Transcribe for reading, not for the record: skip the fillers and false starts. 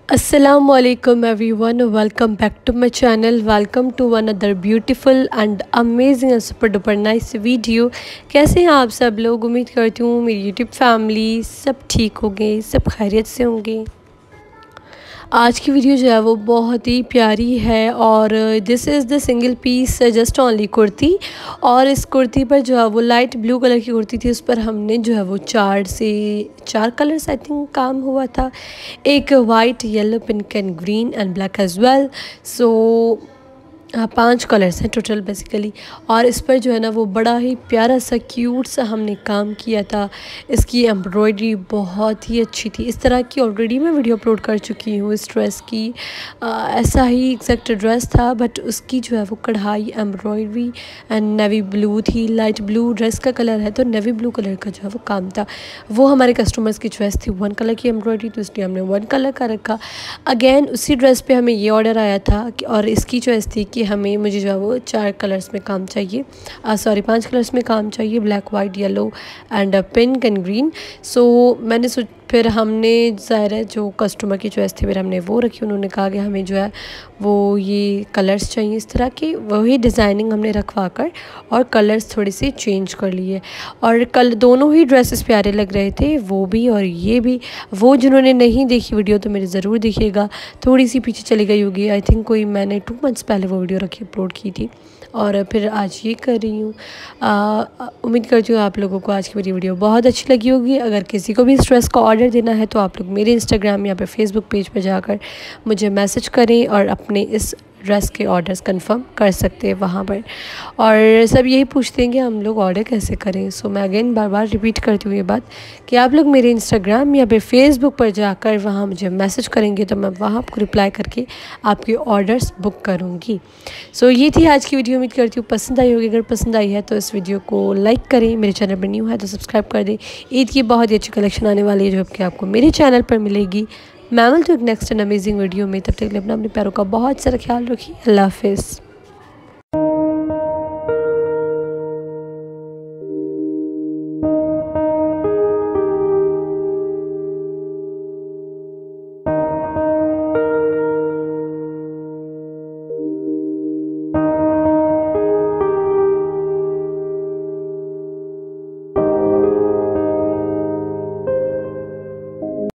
Assalamualaikum everyone, welcome back to my channel. Welcome to another beautiful and amazing and super duper nice video. कैसे हैं आप सब लोग? उम्मीद करती हूँ मेरी यूट्यूब फैमिली सब ठीक होंगे, सब खैरियत से होंगे। आज की वीडियो जो है वो बहुत ही प्यारी है और this is the single piece just only kurti. और इस कुर्ती पर जो है वो लाइट ब्लू कलर की कुर्ती थी, उस पर हमने जो है वो चार कलर्स आई थिंक काम हुआ था। एक white, yellow, pink and green and black as well. So 5 colours हैं टोटल बेसिकली। और इस पर जो है ना वो बड़ा ही प्यारा सा क्यूट सा हमने काम किया था। इसकी एम्ब्रॉयडरी बहुत ही अच्छी थी। इस तरह की ऑलरेडी मैं वीडियो अपलोड कर चुकी हूँ इस ड्रेस की। ऐसा ही एग्जैक्ट ड्रेस था, बट उसकी जो है वो कढ़ाई, एम्ब्रॉयडरी एंड नेवी ब्लू थी। लाइट ब्लू ड्रेस का कलर है तो नेवी ब्लू कलर का जो है वो काम था। वो हमारे कस्टमर्स की चॉइस थी। 1 कलर की एम्ब्रॉयडरी तो इसलिए हमने 1 कलर का रखा। अगेन उसी ड्रेस पे हमें ये ऑर्डर आया था और इसकी चॉइस थी कि मुझे जो है वो 4 कलर्स में काम चाहिए, 5 कलर्स में काम चाहिए, black, white, yellow and pink and green. So मैंने फिर हमने ज़ाहिर है जो कस्टमर की चॉइस थी फिर हमने वो रखी। उन्होंने कहा कि हमें जो है वो ये कलर्स चाहिए इस तरह की, वही डिज़ाइनिंग हमने रखवा कर और कलर्स थोड़ी सी चेंज कर लिए। और दोनों ही ड्रेसेस प्यारे लग रहे थे, वो भी और ये भी। वो जिन्होंने नहीं देखी वीडियो तो मेरी ज़रूर देखिएगा, थोड़ी सी पीछे चली गई होगी। आई थिंक कोई मैंने 2 मंथ्स पहले वो वीडियो रखी अपलोड की थी और फिर आज ये कर रही हूँ। उम्मीद करती हूँ आप लोगों को आज की मेरी वीडियो बहुत अच्छी लगी होगी। अगर किसी को भी इस ड्रेस का ऑर्डर देना है तो आप लोग मेरे इंस्टाग्राम या फिर फेसबुक पेज पर जाकर मुझे मैसेज करें और अपने इस ड्रेस के ऑर्डर्स कंफर्म कर सकते हैं वहाँ पर। और सब यही पूछते हैं कि हम लोग ऑर्डर कैसे करें। सो मैं अगेन बार बार रिपीट करती हूँ ये बात कि आप लोग मेरे इंस्टाग्राम या फिर फेसबुक पर जाकर वहाँ मुझे मैसेज करेंगे तो मैं वहाँ आपको रिप्लाई करके आपके ऑर्डर्स बुक करूँगी। सो ये थी आज की वीडियो। उम्मीद करती हूँ पसंद आई होगी। अगर पसंद आई है तो इस वीडियो को लाइक करें, मेरे चैनल पर न्यू है तो सब्सक्राइब कर दें। ईद की बहुत ही अच्छी कलेक्शन आने वाली है जो कि आपको मेरे चैनल पर मिलेगी। मैं मिलती हूँ एक नेक्स्ट एंड अमेजिंग वीडियो में। तब तक के लिए अपने प्यारों का बहुत सारा ख्याल रखिए। अल्लाह हाफिज़।